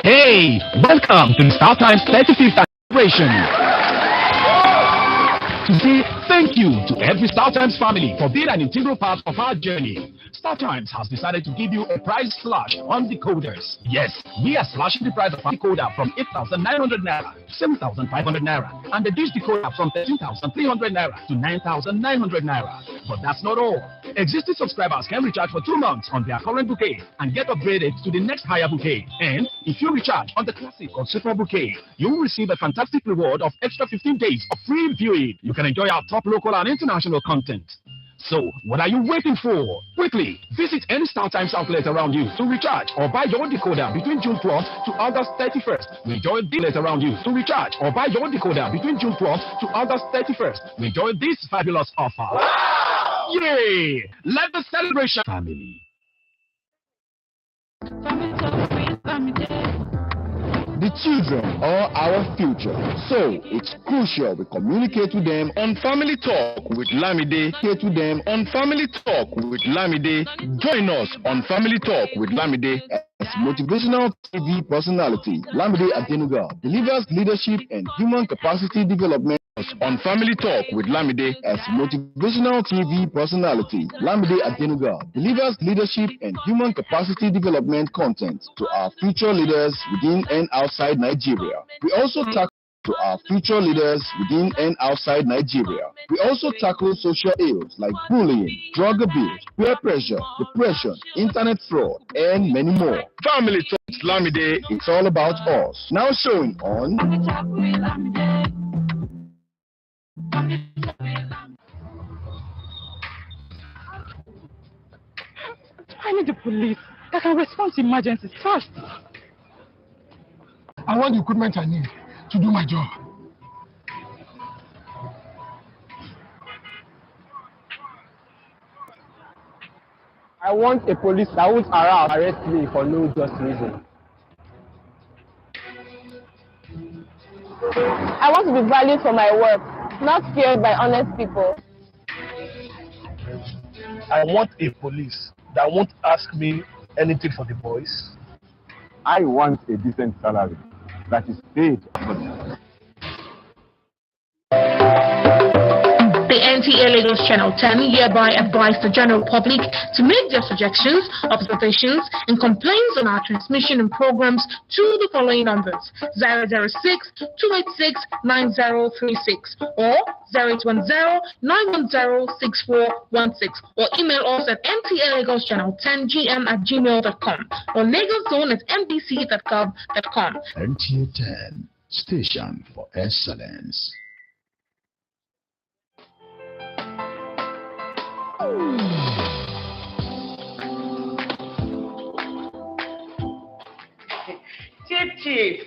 Hey, welcome to the StarTimes 35th celebration. To say thank you to every StarTimes family for being an integral part of our journey. StarTimes has decided to give you a price slash on decoders. Yes, we are slashing the price of our decoder from 8,900 naira to 7,500 naira, and the dish decoder from 13,300 naira to 9,900 naira. But that's not all. Existing subscribers can recharge for 2 months on their current bouquet and get upgraded to the next higher bouquet. And if you recharge on the classic or super bouquet, you will receive a fantastic reward of extra 15 days of free viewing. You can enjoy our top local and international content. So, what are you waiting for? Quickly, visit any StarTimes outlet around you to recharge or buy your decoder between June 12th to August 31st. We enjoy dealers around you to recharge or buy your decoder between June 12th to August 31st. We enjoy this fabulous offer. Wow! Yay! Let the celebration family. The children are our future, so it's crucial we communicate to them on Family Talk with Lamide. Join us on Family Talk with Lamide as motivational TV personality. Lamide Adenuga delivers leadership and human capacity development. On Family Talk with Lamide as motivational TV personality. Lamide Adenuga delivers leadership and human capacity development content to our future leaders within and outside Nigeria. We also tackle social ills like bullying, drug abuse, peer pressure, depression, internet fraud, and many more. Family Talk with Lamide, it's all about us. Now showing on I need the police that can respond to emergencies fast. I want the equipment I need to do my job. I want a police that won't arrest me for no just reason. I want to be valued for my work, not feared by honest people. I want a police that won't ask me anything for the boys. I want a decent salary that is paid. The NTA Lagos Channel 10 hereby advise the general public to make their suggestions, observations, and complaints on our transmission and programs to the following numbers: 006-286-9036 or 0810-910-6416, or email us at ntalagoschannel10gm@gmail.com or lagoszone@mbc.gov.com. NTA 10, station for excellence. Chief.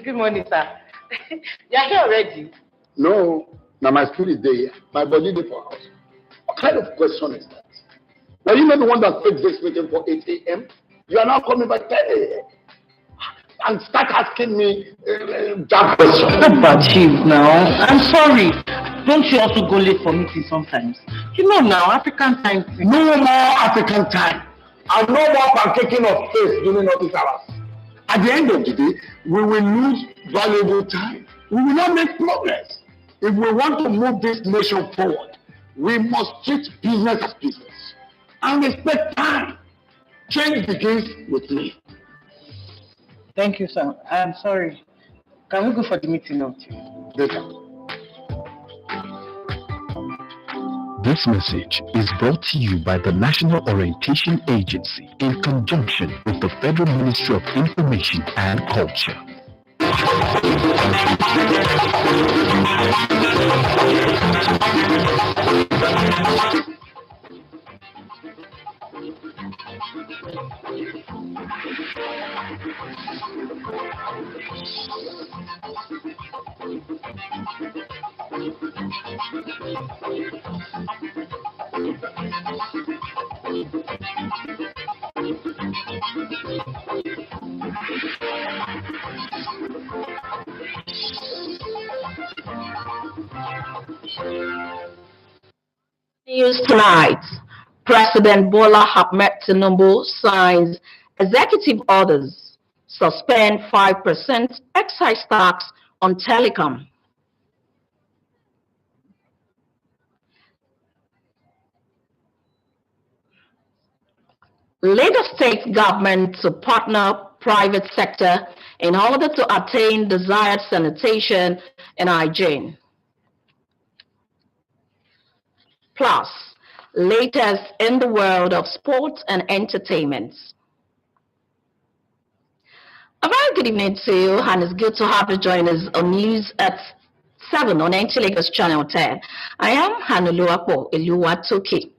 Good morning, sir. You're here already? No, now my spirit there, my body there for house. What kind of question is that? Were you not the one that fixed this meeting for 8 a.m.? You are now coming by 10 a.m. and start asking me that question. But Chief, now, I'm sorry. Don't you also go late for meetings sometimes? You know now, African time. No more African time. And no more pancaking of face during office hours. At the end of the day, we will lose valuable time. We will not make progress. If we want to move this nation forward, we must treat business as business and respect time. Change begins with me. Thank you, sir. I'm sorry. Can we go for the meeting now, Chief? Later. This message is brought to you by the National Orientation Agency in conjunction with the Federal Ministry of Information and Culture. News tonight. President Bola Ahmed Tinubu signs executive orders suspend 5% excise tax on telecom. Lagos State government to partner private sector in order to attain desired sanitation and hygiene. Plus, latest in the world of sports and entertainment. A very good evening to you, and it's good to have you join us on News at 7 on NT Lagos Channel 10. I am Hanuluapo Eluwatoki.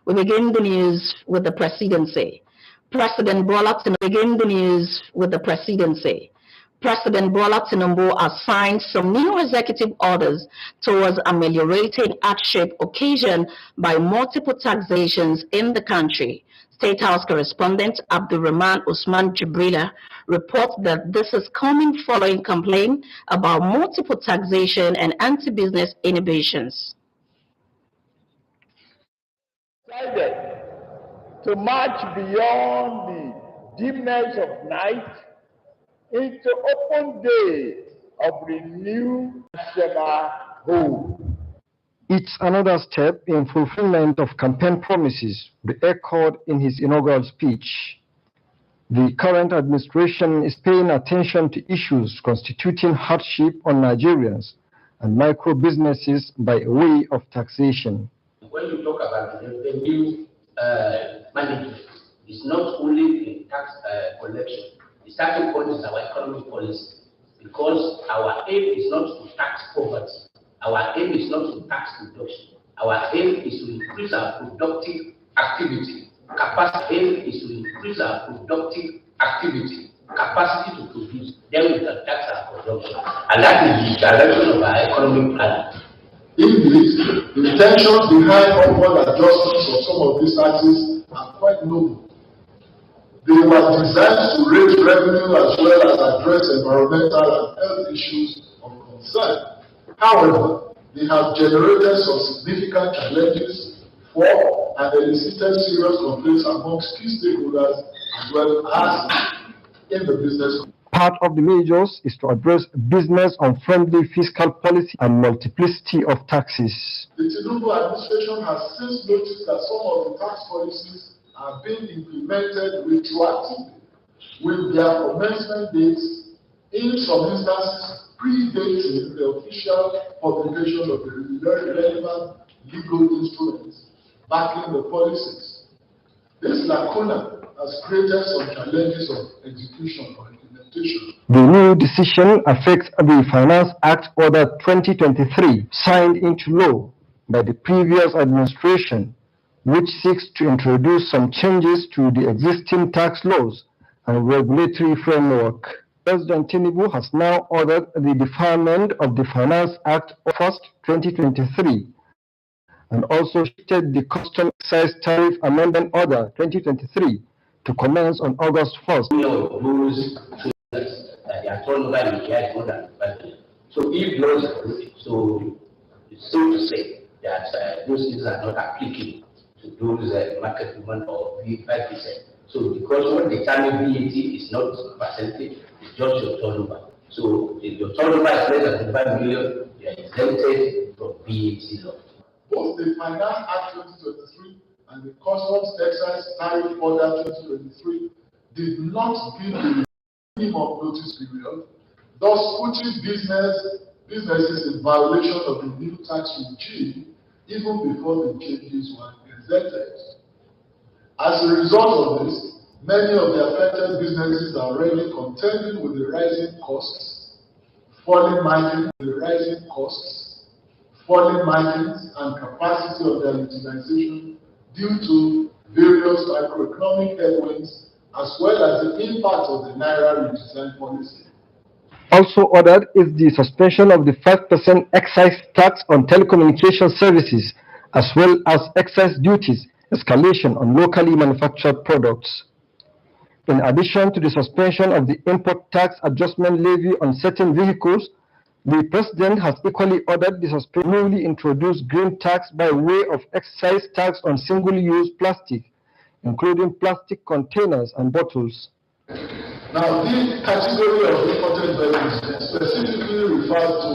We begin the news with the presidency. President Bola Tinubu begin the news with the presidency. President Bola Tinubu has signed some new executive orders towards ameliorating hardship occasioned by multiple taxations in the country. State House correspondent Abdulrahman Usman Jibrila reports that this is coming following complaints about multiple taxation and anti-business inhibitions. Decided to march beyond the dimness of night into open day of renewed national hope. It's another step in fulfillment of campaign promises re-echoed in his inaugural speech. The current administration is paying attention to issues constituting hardship on Nigerians and micro businesses by way of taxation. When you talk about the revenue management, it's not only the tax collection. The starting point is our economic policy, because our aim is not to tax poverty. Our aim is not to tax production. Our aim is to increase our productive activity. Capacity aim is to increase our productive activity, capacity to produce. Then we can tax our production. And that is the direction of our economic plan. Indeed, the intentions behind upward adjustments of some of these taxes are quite noble. They were designed to raise revenue as well as address environmental and health issues of concern. However, they have generated some significant challenges for and elicited serious complaints amongst key stakeholders as well as in the business. Part of the measures is to address business-unfriendly fiscal policy and multiplicity of taxes. The Tinubu administration has since noticed that some of the tax policies are being implemented retroactively, with their commencement dates, in some instances, predating the official publication of the relevant legal instruments backing the policies. This lacuna has created some challenges of execution or implementation. The new decision affects the Finance Act Order 2023, signed into law by the previous administration, which seeks to introduce some changes to the existing tax laws and regulatory framework. President Tinubu has now ordered the deferment of the Finance Act 1st, 2023, and also shifted the Custom Excise Tariff Amendment Order 2023 to commence on August 1st. So if those, so it's safe to say that those things are not applicable to those market women or 5%. So because what determines VAT is not percentage, it's just your turnover. So if your turnover is less than 5 million, you are exempted from VAT law. Both the Finance Act 2023 and the Customs Excise Tariff Order 2023 did not give the minimum notice period, thus putting businesses in violation of the new tax regime even before the changes were presented. As a result of this, many of the affected businesses are already contending with the rising costs, falling margins, and capacity of their utilization due to various macroeconomic headwinds, as well as the impact of the Naira redesign policy. Also ordered is the suspension of the 5% excise tax on telecommunication services, as well as excise duties escalation on locally manufactured products. In addition to the suspension of the import tax adjustment levy on certain vehicles, the President has equally ordered the suspension of newly introduced green tax by way of excise tax on single-use plastic, including plastic containers and bottles. Now, Now, this category of imported vehicles specifically refers to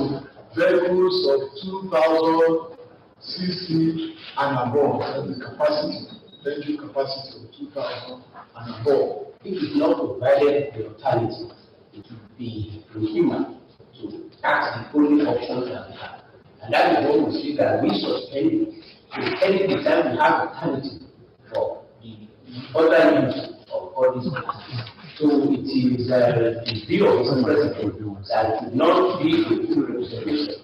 vehicles of 2,000 cc and above, and the capacity, engine capacity of 2,000 and above. If it's not provided the alternative, it would be inhuman to tax the only option that we have. And that is what we see that we suspend any time we have alternative for the other use of all these things. So it is the view of the president that it should not be a full representation,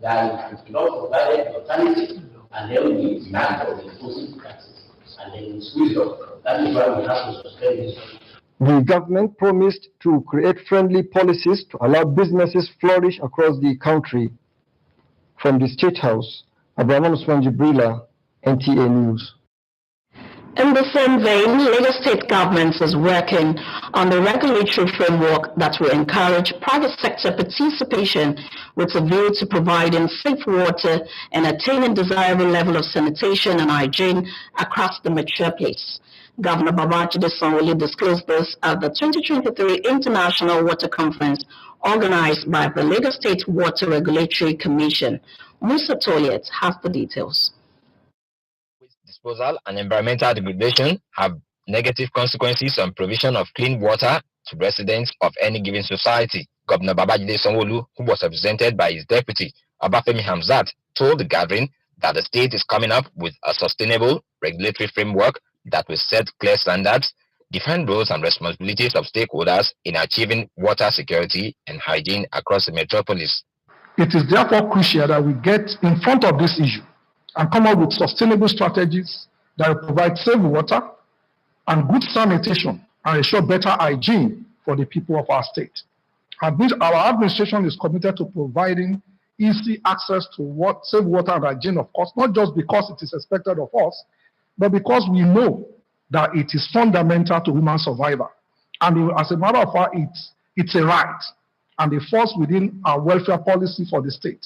that it should not provide the alternative, and then we start of imposing taxes, and then it's wisdom. That is why we have to suspend this. The government promised to create friendly policies to allow businesses flourish across the country. From the State House, Abraham Usman Jibrila, NTA News. In the same vein, Lagos State government is working on the regulatory framework that will encourage private sector participation with a view to providing safe water and attaining desirable level of sanitation and hygiene across the metropolis. Governor Babajide Sanwo-Olu disclosed this at the 2023 International Water Conference organized by the Lagos State Water Regulatory Commission. Musa Toliet has the details. Disposal and environmental degradation have negative consequences on provision of clean water to residents of any given society. Governor Babajide Sanwo-Olu, who was represented by his deputy, Obafemi Hamzat, told the gathering that the state is coming up with a sustainable regulatory framework that will set clear standards, define roles and responsibilities of stakeholders in achieving water security and hygiene across the metropolis. It is therefore crucial that we get in front of this issue and come up with sustainable strategies that will provide safe water and good sanitation and ensure better hygiene for the people of our state. Our administration is committed to providing easy access to safe water and hygiene, of course, not just because it is expected of us, but because we know that it is fundamental to human survival. And as a matter of fact, it's a right and a force within our welfare policy for the state.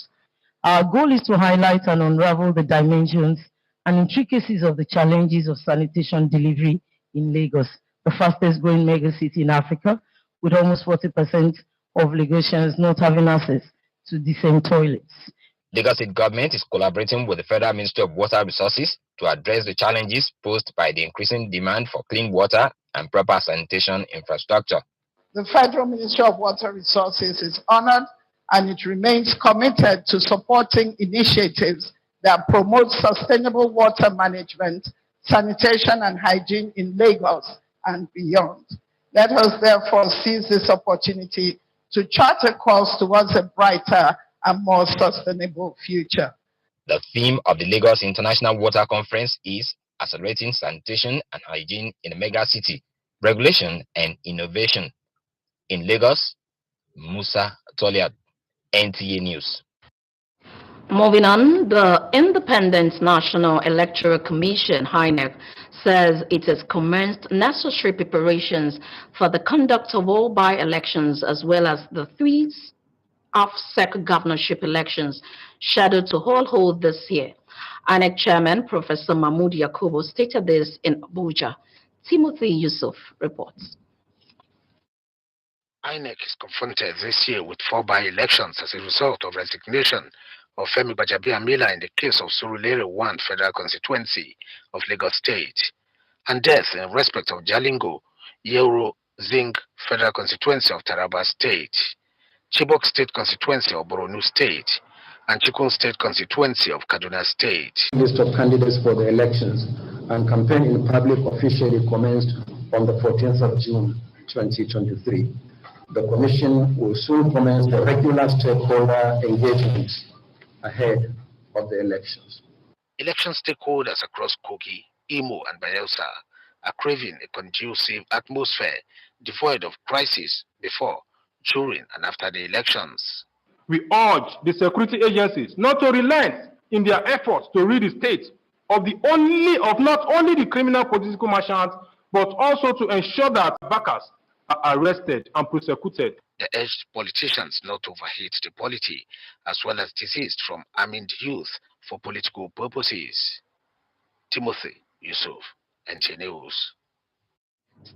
Our goal is to highlight and unravel the dimensions and intricacies of the challenges of sanitation delivery in Lagos, the fastest growing megacity in Africa, with almost 40% of Lagosians not having access to decent toilets. Lagos State government is collaborating with the Federal Ministry of Water Resources to address the challenges posed by the increasing demand for clean water and proper sanitation infrastructure. The Federal Ministry of Water Resources is honored and it remains committed to supporting initiatives that promote sustainable water management, sanitation and hygiene in Lagos and beyond. Let us therefore seize this opportunity to chart a course towards a brighter and more sustainable future. The theme of the Lagos International Water Conference is Accelerating Sanitation and Hygiene in a Mega City, Regulation and Innovation. In Lagos, Musa Toliat, NTA News. Moving on, the Independent National Electoral Commission, INEC, says it has commenced necessary preparations for the conduct of all by-elections as well as the 3 off-sec governorship elections scheduled to hold this year. INEC Chairman Professor Mahmood Yakubu stated this in Abuja. Timothy Yusuf reports. INEC is confronted this year with 4 by-elections as a result of resignation of Femi Gbajabiamila in the case of Surulere 1 Federal Constituency of Lagos State, and death in respect of Jalingo, Yero Zing Federal Constituency of Taraba State, Chibok State Constituency of Borno State, and Chikun State Constituency of Kaduna State. List of candidates for the elections and campaign in public officially commenced on the 14th of June 2023. The Commission will soon commence the regular stakeholder engagement ahead of the elections. Election stakeholders across Kogi, Imo, and Bayelsa are craving a conducive atmosphere devoid of crisis before, during, and after the elections. We urge the security agencies not to relent in their efforts to rid the state of not only the criminal political merchants, but also to ensure that backers are arrested and prosecuted. They urged politicians not to overheat the polity, as well as desist from arming youth for political purposes. Timothy Yusuf, NTA News.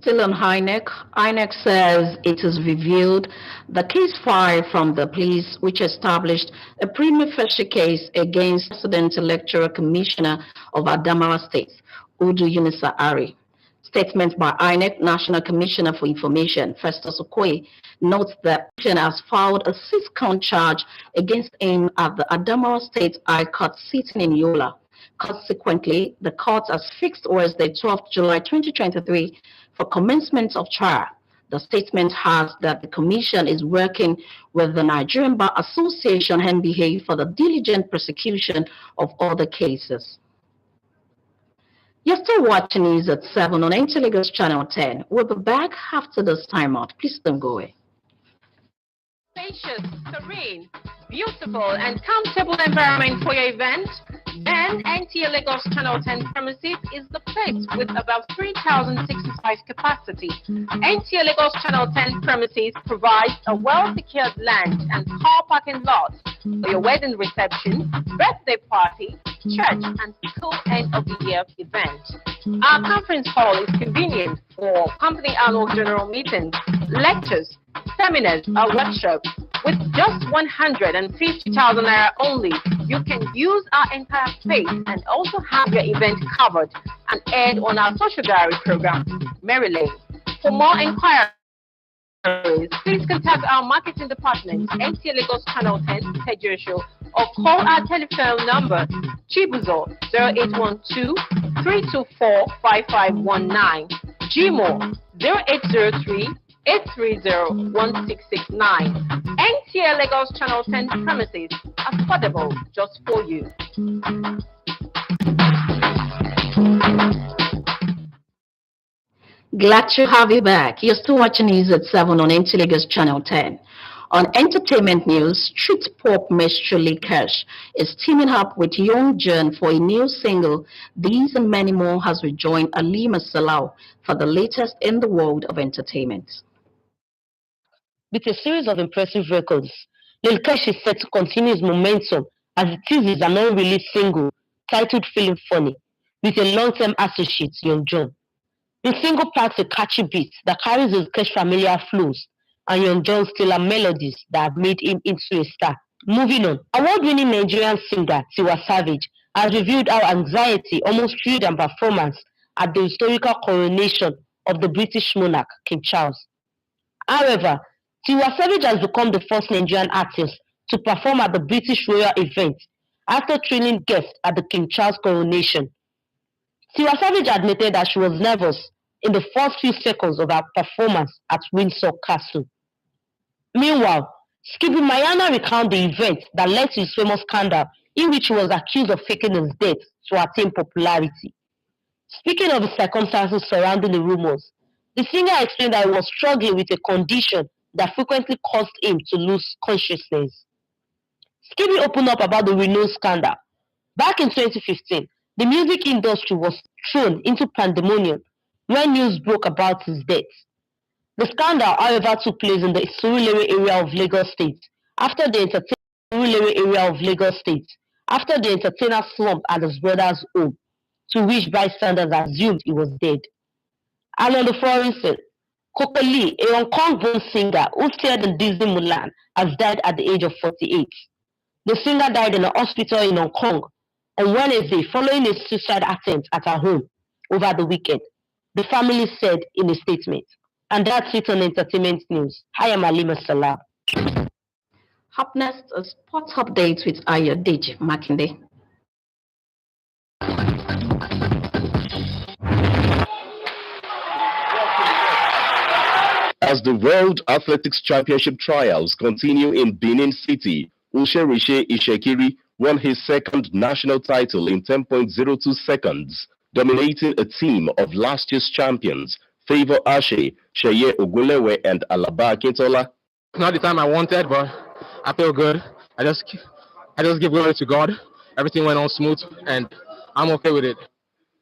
Still on INEC says it has reviewed the case file from the police, which established a prima facie case against President Electoral Commissioner of Adamawa State, Udu Yunusa Ari. Statement by INEC National Commissioner for Information, Festus Okoye, notes that the commission has filed a 6-count charge against him at the Adamawa State High Court sitting in Yola. Consequently, the court has fixed Wednesday, 12th July 2023 for commencement of trial. The statement has that the commission is working with the Nigerian Bar Association (NBA) for the diligent prosecution of other cases. You're still watching News at 7 on NT Lagos Channel 10. We'll be back after this timeout. Please don't go away. Spacious, serene, beautiful, and comfortable environment for your event? Then NTA Lagos Channel 10 premises is the place with about 3,065 capacity. NTA Lagos Channel 10 premises provides a well-secured land and car parking lot for your wedding reception, birthday party, church, and school end-of-the-year event. Our conference hall is convenient for company annual general meetings, lectures, seminars, or workshops. With just 150,000 naira only, you can use our entire space and also have your event covered and aired on our social diary program, Mary Lane. For more inquiries, please contact our marketing department, NTA Lagos Channel 10, Tejo, or call our telephone number, Chibuzo 0812-324-5519, Gmo 0803 830-1669. NTA Lagos Channel 10 premises, affordable just for you. Glad to have you back. You're still watching News at 7 on NT Lagos Channel 10. On entertainment news, street pop maestro Cash is teaming up with Young John for a new single. These and many more has rejoined Alima Salau for the latest in the world of entertainment. With a series of impressive records, Lil Kesh is set to continue his momentum as it teases an unreleased single titled Feeling Funny with a long-term associate, Young John. The single packs a catchy beat that carries his Kesh familiar flows and Young John's stellar melodies that have made him into a star. Moving on, award-winning Nigerian singer Tiwa Savage has revealed how anxiety almost killed her performance at the historical coronation of the British monarch, King Charles. However, Tiwa Savage has become the first Nigerian artist to perform at the British royal event after training guests at the King Charles coronation. Tiwa Savage admitted that she was nervous in the first few seconds of her performance at Windsor Castle. Meanwhile, Skippy Mayana recounted the event that led to his famous scandal in which he was accused of faking his death to attain popularity. Speaking of the circumstances surrounding the rumors, the singer explained that he was struggling with a condition that frequently caused him to lose consciousness. Skippy opened up about the renowned scandal. Back in 2015, the music industry was thrown into pandemonium when news broke about his death. The scandal, however, took place in the Surulere area of Lagos State after the entertainer slumped at his brother's home, to which bystanders assumed he was dead. And on the foreign scene, Coco Lee, a Hong Kong-born singer who starred in Disney Mulan, has died at the age of 48. The singer died in a hospital in Hong Kong on Wednesday following a suicide attempt at her home over the weekend, the family said in a statement. And that's it on entertainment news. I am Alima Salah. Up next, a sports update with Ayodeji Makinde. As the World Athletics Championship trials continue in Benin City, Usherishe Ishekiri won his second national title in 10.02 seconds, dominating a team of last year's champions, Favor Ashe, Sheye Ogulewe, and Alaba Akintola. Not the time I wanted, but I feel good. I just give glory to God. Everything went on smooth, and I'm okay with it.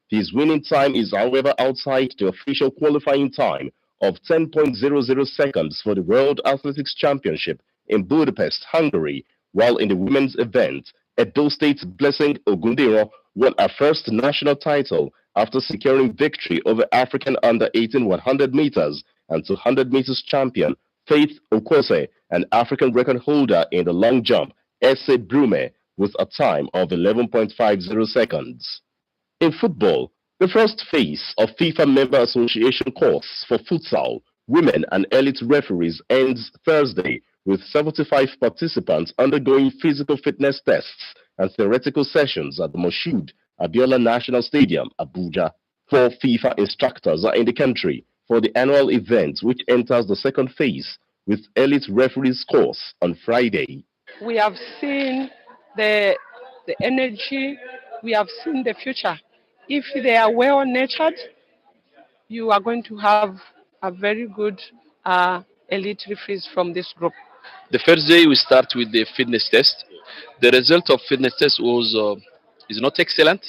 His winning time is, however, outside the official qualifying time of 10.00 seconds for the World Athletics Championship in Budapest, Hungary, while in the women's event, Edo State's Blessing Ogundero won her first national title after securing victory over African under-18 100 meters and 200 meters champion Faith Okwose and African record holder in the long jump Ese Brume with a time of 11.50 seconds. In football, the first phase of FIFA Member Association course for futsal, women and elite referees ends Thursday with 75 participants undergoing physical fitness tests and theoretical sessions at the Moshood Abiola National Stadium, Abuja. 4 FIFA instructors are in the country for the annual event, which enters the second phase with elite referees course on Friday. We have seen the energy, we have seen the future. If they are well nurtured, you are going to have a very good elite referees from this group. The first day we start with the fitness test. The result of fitness test was is not excellent.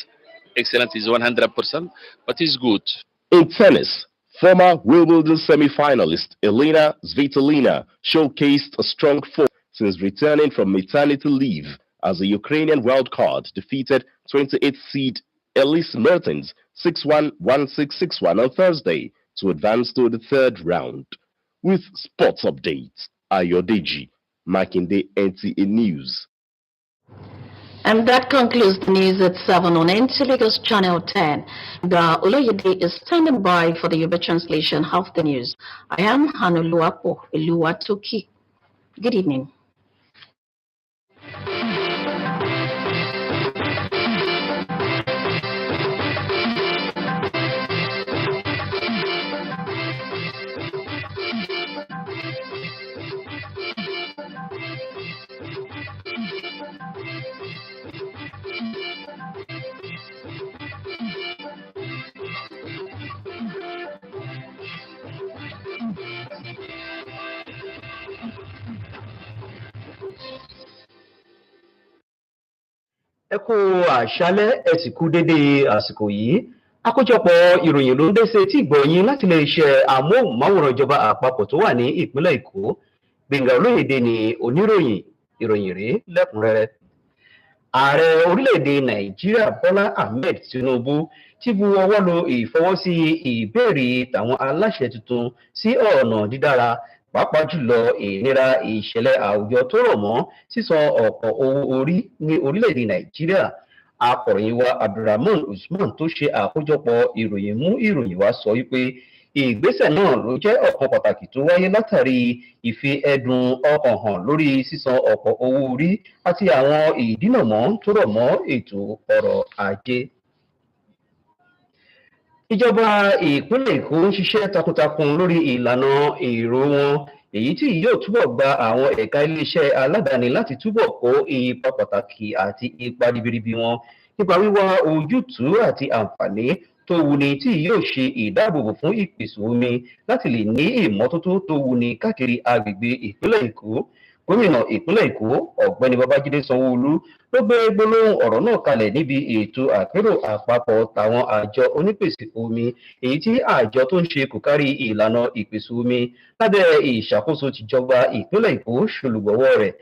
Excellent is 100%, but it's good. In tennis, former Wimbledon semi-finalist Elena Svitolina showcased a strong form since returning from maternity leave as the Ukrainian wildcard defeated 28th seed Elise Mertens 6-1, 1-6, 6-1 on Thursday to advance to the third round. With sports updates, Ayodeji, Makinde, NTA News. And that concludes the news at 7 on NT Lagos Channel 10. The Oloyede is standing by for the Yoruba translation of the news. I am Hanoluapo Eluwatoki. Good evening. Ẹ kú àṣálẹ́, ẹ sì kú dédé àsìkò yìí. Àkójọpọ̀ ìròyìn ló ń dé sí etí ìgbọ̀nyín láti iléeṣẹ́ amóhùnmáwòrán ìjọba àpapọ̀ tó wà ní ìpínlẹ̀ Èkó. Gbẹ̀ngà Olóyèdè ni oníròyìn, ìròyìn rèé lẹ́kùnrẹ́rẹ́. Ààrẹ orílẹ̀-èdè Nàìjíríà Bọ́lá Ahmed Tinubu ti bu ọwọ́ lu ìfọwọ́sí ìbéèrè tàwọn aláṣẹ tuntun sí ọ̀nà dídára pàápàá jùlọ ìnira ìṣẹ̀lẹ̀ àwùjọ tó rọ̀ mọ́ sísan ọ̀pọ̀ owó orí ní orílẹ̀-èdè Nàìjíríà. Akọ̀ròyìn wa Abdulrahman Usman tó ṣe àkójọpọ̀ ìròyìn mú ìròyìn wá sọ wípé ìgbésẹ̀ náà ló jẹ́ ọ̀kan pàtàkì tó wáyé látàrí ìfi ẹ̀dùn ọkàn hàn lórí sísan ọ̀pọ̀ owó orí àti àwọn ìdínàmọ́ tó rọ̀ mọ́ ètò ọrọ̀ ajé. Ìjọba ìpínlẹ̀ Èkó ń ṣiṣẹ́ takuntakun lórí ìlànà èrò wọn èyí tí yóò túbọ̀ gba àwọn ẹ̀ka iléeṣẹ́ aládàáni láti túbọ̀ kó ipa pàtàkì àti ipa ribiribi wọn nípa wíwá ojútùú àti àǹfààní tó wuni tí yóò ṣe ìdáàbòbò fún ìpèsè omi láti lè ní ìmọ́tótó tó wuni káàkiri agbègbè ìpínlẹ̀ Èkó. Gómìnà ìpínlẹ̀ Èkó Ọ̀gbẹ́ni Babájídé Sanwó-Olú ló gbé gbólóhùn ọ̀rọ̀ náà kalẹ̀ níbi ètò àpérò àpapọ̀ tàwọn àjọ onípèsè omi èyí tí àjọ tó ń ṣe kòkárí ìlànà ìpèsè omi lábẹ́ ìṣàkóso tìjọba ìpínlẹ̀ Èkó ṣolùgbọ̀wọ́ rẹ̀.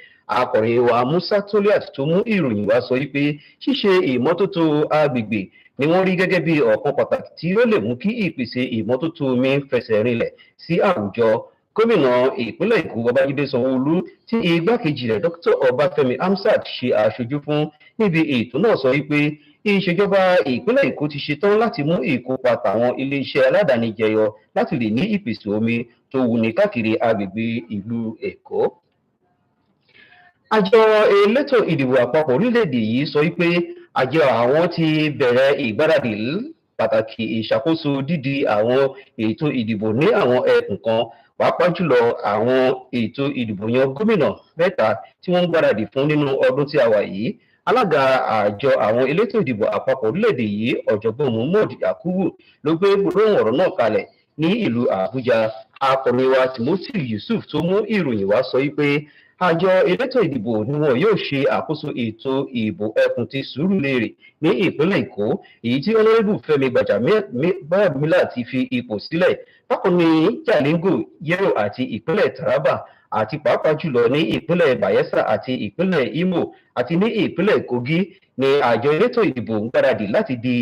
Akọ̀ròyìn wa Musa Toliat tó mú ìròyìn wá sọ wípé ṣíṣe ìmọ́tótó agbègbè ni wọ́n rí gẹ́gẹ́ bí ọ̀kan pàtàkì tí ó lè mú kí ìpèsè ìmọ́tótó omi fẹsẹ̀ rinlẹ̀ sí àwùjọ. Gómìnà ìpínlẹ̀ Èkó Babájídé Sanwó-Olú tí igbákejì rẹ̀ Dr. Ọbáfẹ́mi Hamzat ṣe aṣojú fún níbi ètò náà sọ wípé ìṣèjọba ìpínlẹ̀ Èkó ti ṣetán láti mú ìkópa tàwọn iléeṣẹ́ aládàáni jẹyọ láti lè ní ìpèsè omi tó wuni káàkiri agbègbè ìlú Èkó. Àjọ elétò ìdìbò àpapọ̀ orílẹ̀-èdè yìí sọ wípé àjọ àwọn ti bẹ̀rẹ̀ ìgbáradì pàtàkì ìṣàkóso dídi àwọn ètò ìdìbò ní àwọn ẹkùn kan pàápàá jùlọ àwọn ètò ìdìbò yan gómìnà mẹ́ta tí wọ́n ń gbáradì fún nínú ọdún tí a wà yìí. Alága àjọ àwọn elétò ìdìbò àpapọ̀ orílẹ̀-èdè yìí ọ̀jọ̀gbọ́n Muhammad Yakubu ló gbé gbólóhùn ọ̀rọ̀ náà kalẹ̀ ní ìlú Àbújá. Akọ̀ròyìn wa Timothy Yusuf tó mú ìròyìn wá sọ wípé àjọ elétò ìdìbò ni wọn yóò ṣe àkóso ètò ìbò ẹkùn ti Sùúrùlérè ní ìpínlẹ̀ Èkó èyí tí ọlọ́rẹ́bù Fẹ́mi Gbàjàbíàmílà ti fi ipò sílẹ̀. Bákan ní Jalingo, Yero àti ìpínlẹ̀ Taraba àti pàápàá jùlọ ní ìpínlẹ̀ Bayelsa àti ìpínlẹ̀ Imo àti ní ìpínlẹ̀ Kogi ni àjọ elétò ìdìbò ń gbáradì láti di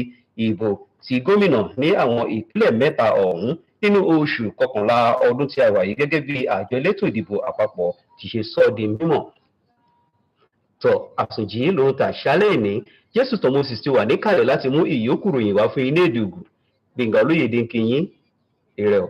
ìbò ti gómìnà ní àwọn ìpínlẹ̀ mẹ́ta ọ̀hún nínú oṣù kọkànlá ọdún tí a wà yìí gẹ́gẹ́ bí àjọ elétò ìdìbò àpapọ̀ ti ṣe sọ di mímọ̀. Tọ́ àsùnjì ló ń ta àṣálẹ́ ìní Jésù tó Moses ti wà níkàlẹ̀ láti mú ìyókù ròyìn wá fún iné ìdògù Gbẹ̀ngà Olóyèdè ń kí yín ire o.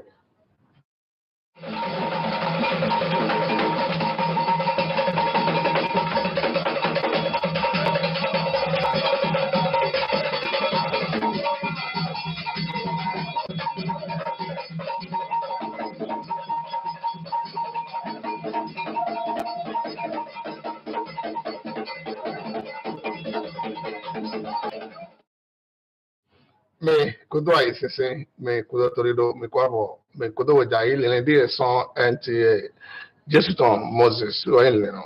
Me kudo ICC, me kudo torido, me kwabo, me kudo wajai le dire son anti Jesuton Moses lo en no.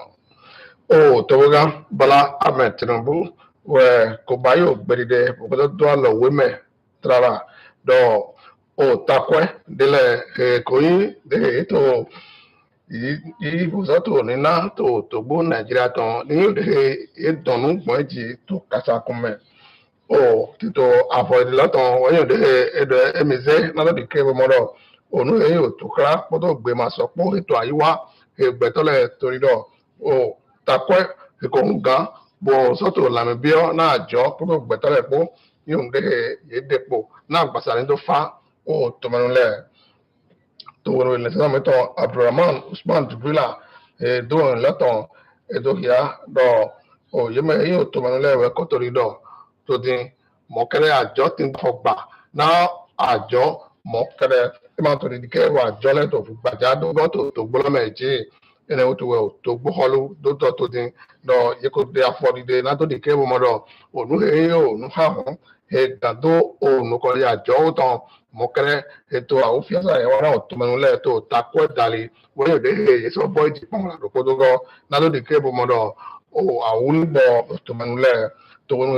O toga bala amet nambu we kobayo beride kudo do lo weme trara do o takwe dele koyi de to yi buzato ni na to gbo Nigeria ton ni de e donu gboji to kasa kume. O tito avoid laton wayo de emize na de kebe moro onu eyo to kra poto gbe ma so po eto ayiwa egbetole torido o takwe ko nga bo soto la me bio na ajo poto gbetole po yun de yedepo na gbasare do fa o to manule to wonu le sa meto Abdurrahman Usman Jibrila do laton edo ya do o yeme eyo to manule we ko torido to din mọ̀kẹ́rẹ́ àjọ tí ń fọgbà náà àjọ mọ̀kẹ́rẹ́ tí máa tó di kẹ́rù àjọ lẹ́tọ̀ fún gbàjá dọ́gọ́ tó gbọ́dọ̀ méjì ẹni ó ti wẹ̀ tó gbọ́họ́lú dọ́tọ̀ tó di lọ yíkó dé afọ́dídé náà tó di kẹ́rù mọ́dọ̀ ònú èyí ònú hàhùn ẹ̀gbàdo ònú kọ́lé àjọ ó tán mọ̀kẹ́rẹ́ ètò àwọn fíàsà yẹn wọn náà tó mẹ́nu lẹ́ẹ̀tọ́ takọ́ ẹ̀dálẹ̀ wọ́n yóò dé èyí sọ bọ́ ìdí pọ́n làdókòdógọ́ náà tó di kẹ́rù mọ́dọ̀ àwọn onígbọ̀ tó mẹ́nu lẹ́ẹ̀ tòun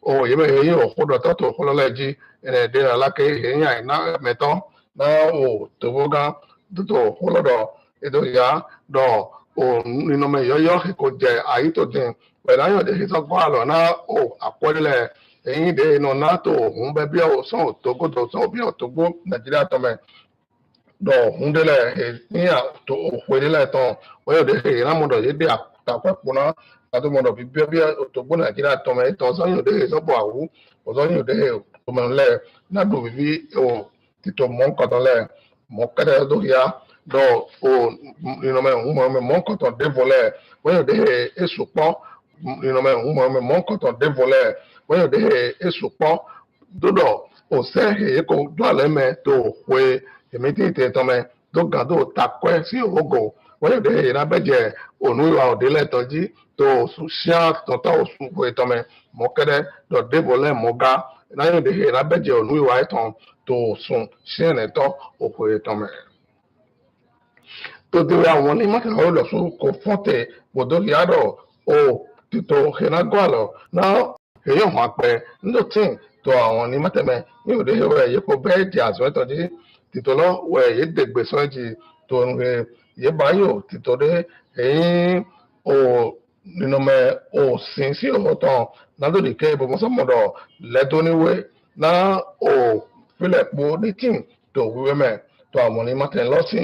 o yẹmẹ yẹn o kó dọtọ tó kó lọlẹ jí ẹnẹ dé la lákè yẹn yàn ná mẹtọ ná o tòwó gán tó kó lọdọ ètò ìyá dọ o nínú mẹ yọyọ kò jẹ àyè tó dín pẹ̀lú ayọ dé sísọ kó àlọ ná o àkọọlẹ ẹyin dé inú ná tó òun bẹ bí ọ sàn òtógó tó sàn bí òtógó Nàìjíríà tọmẹ dọ òun délẹ níyà tó òpèlélẹ tán wọ́n yóò dé ìrámọdọ yé dé àtàkùn náà kátó mọ̀nà bí bí òtògbó Nàìjíríà tọmọ ẹ̀ tán sọ́yìn òde sọ́bọ̀ àwú ọ̀sọ́yìn òde tọmọlẹ̀ nádò bíbí títọ́ mọ́ńkọ̀tọ̀lẹ̀ mọ́kẹ́tẹ́ lóríyá dọ̀ ìrìnàmọ̀ ìhùmọ̀ mọ́ńkọ̀tọ̀ dévolẹ̀ wọ́yìn òde èso pọ́ ìrìnàmọ̀ ìhùmọ̀ mọ́ńkọ̀tọ̀ dévolẹ̀ wọ́yìn òde èso pọ́ dọ́dọ̀ òsẹ́ èyí kò dọ́ọ̀lẹ́ mẹ́ tó wé èmi tí ì tẹ̀ tọ́mẹ́ tó gàdó takọ́ sí ògò wọ́n yóò dé ìrábẹ́jẹ ònú ìwà òdélẹ̀ tọ́jú tó ṣíà tọ́tọ́ òsùn fún ìtọ́mẹ mọ́kẹ́rẹ́ lọ́dẹ́bọ̀lẹ́ mọ́gá náà yóò dé ìrábẹ́jẹ ònú ìwà ìtàn tó sùn ṣíà nẹ́tọ́ òfò ìtọ́mẹ. tó dé àwọn ní mọ́tàlá ó lọ sún kò fọ́tẹ̀ gbọdọ̀ yàrá ó títò ìrágọ́ àlọ́ náà èyí ò máa pẹ́ nítorí tó àwọn ní mọ́tẹ̀mẹ́ ní òde ìwẹ̀ yìí kò bẹ́ẹ̀ di àzọ́tọ́jú títò lọ wẹ̀ yìí dègbè sọ́jì tó ń rẹ yé báyò tìtọ́dé ẹ̀yìn ò nínú mẹ́ ò sìn sí òótọ́ nádòdì kẹ́ ìbomọ́sọ́mọ́dọ̀ lẹ́tọ́níwé náà ò fílẹ̀ po ní tíìm tó wíwẹ́ mẹ́ tó àwọn ní mọ́tẹ̀ lọ sí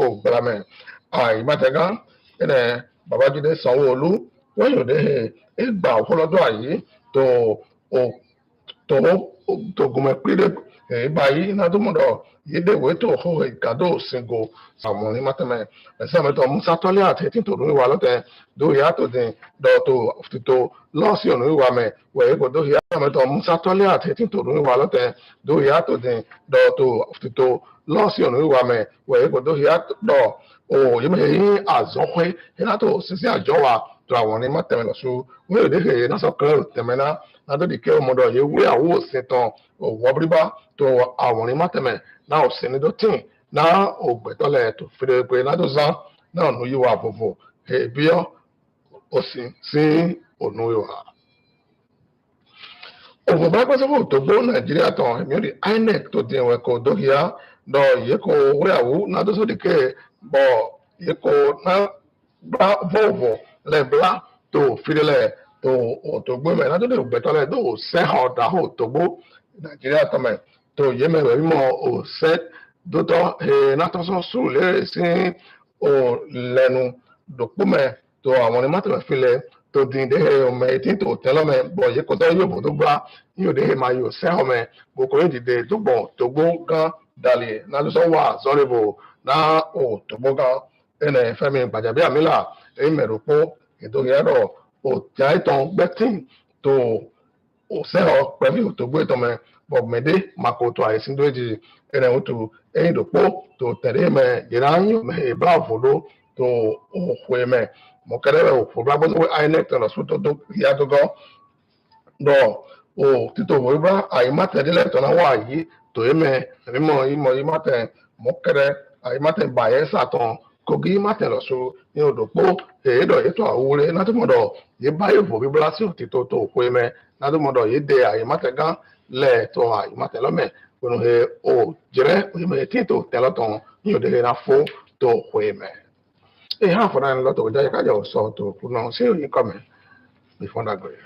ògbẹ́ra mẹ́ àìmọ́tẹ̀gá ẹ̀nẹ̀ Babájídé Sanwó-Olú wọ́n yóò dé ìgbà ọ̀pọ̀lọdọ̀ àyè tó gúnmẹ́ pílẹ̀ báyìí nádùmọ̀dọ̀ yédèwé tó hó ìgádó òsìngò àwọn ní mọ́tẹ́mẹ́ ẹ̀sẹ̀ mẹ́tọ́ musa tọ́lé àti ètí tó lórí wa lọ́tẹ̀ dóyè àtòdìn dọ̀tò títò lọ́ọ̀sì ònú ìwà mẹ́ wẹ̀yẹ́ kò dóyè mẹ́tọ́ musa tọ́lé àti ètí tó lórí wa lọ́tẹ̀ dóyè àtòdìn dọ̀tò títò lọ́ọ̀sì ònú ìwà mẹ́ wẹ̀yẹ́ kò dóyè àtọ̀ òye mẹ́yìn àzọ́pẹ́ yàtọ̀ sísí àjọ wa tó àwọn ní mọ́tẹ́mẹ́ lọ́sọ wọ́n yóò dé fèyí náà sọ́kẹ́ tẹ̀mẹ́ná nádòdìkẹ́ ọmọdọ̀ yẹ wé àwọ̀ òsìn tán òwò bíbá tó àwọn ní mọ́tẹ́mẹ́ náà òsìn ní dọ́tìn náà ògbẹ́tọ́lẹ̀ tó fèrè pé nádòzán náà nù yíwá àbòbò èbíọ́ òsìn sí ònú ìwà. òwò bá pẹ́ sọ́kò tó gbó Nàìjíríà tán èmi ò rí INEC tó di ẹ̀wẹ̀ kò dókìá dọ̀ yẹ kó wé àwọ̀ nádòsódìkẹ́ bọ̀ yẹ kó náà gbá vọ́ọ̀vọ̀ lẹ́bíà tó fìdílẹ̀ to otogbo me na to de gbetole do se ho da ho togbo Nigeria to me to ye me we mo o se do to na to so su le sin o lenu do po me to àwọn ni ma to fi le to din de o me tin to telo me bo ye ko to yo bo do gba yo de ma yo se ho me bo ko de de do bo togbo gan dali na lo so wa sorry bo na o togbo gan ene Fẹ́mi Gbajabiamila e me ro po nítorí ẹ̀rọ òtí àìtàn gbẹ́tìn tó òsẹ́họ̀ pẹ̀lú tó gbé tọmọ bọ̀gbẹ̀dẹ́ makoto àìsí tó di ẹ̀rẹ̀ òtù ẹ̀yìn dòpó tó tẹ̀lé mẹ́ ìráyìn mẹ́ ìbá òfòdó tó òfò ẹ̀mẹ́ mọ̀kẹ́rẹ́ òfòdó agbóso inec tẹ̀lọ̀ sótó tó yá tó gọ́ dọ̀ ò títò wọ́n bá àyímátẹ̀dẹ́lẹ̀ tọ́nà wà yìí tó ẹ̀mẹ́ rímọ̀ ìmọ̀ ìmátẹ̀ mọ̀kẹ́rẹ́ àyímátẹ̀ bàyẹ́ sàtàn kogi matelo so ni odòpó èédọ̀ ètò àwúrẹ́ látìmọ̀dọ̀ yìí báyìí fò bíbélà sí òtítọ́ tó òkú ẹ̀mẹ́ látìmọ̀dọ̀ yìí dé àyèmátẹ̀gán lẹ́ẹ̀tọ́ àyèmátẹ̀lọ́mẹ̀ pẹ̀lú ẹ̀ ò jẹ́rẹ́ òyìnbó tí tó tẹ̀lọ́tàn ní òde ìrìnà fún tó òkú ẹ̀mẹ́. èyí hàn fúnra ẹni lọ́tọ̀ òjáde kájà ò sọ tó òkú náà sí òyìn kọ́mẹ̀ before that grade.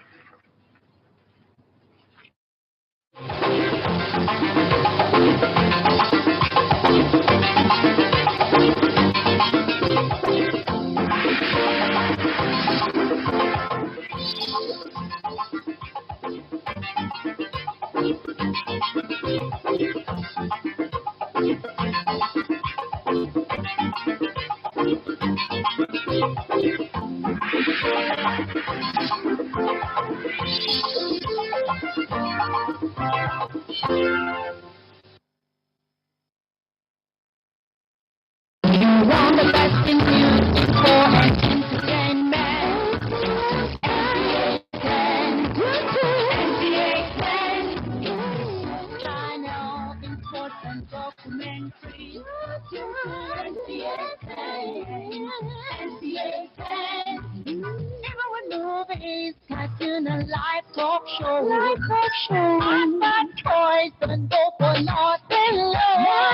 Want the best in music for entertainment? Channel, important documentaries. Even with movies, cartoon and live talk shows. I'm not choice and go for nothing less.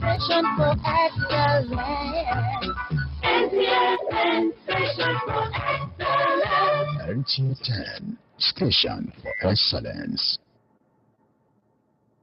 Sensation for excellence. Sensation for excellence. CH10 Station for Excellence.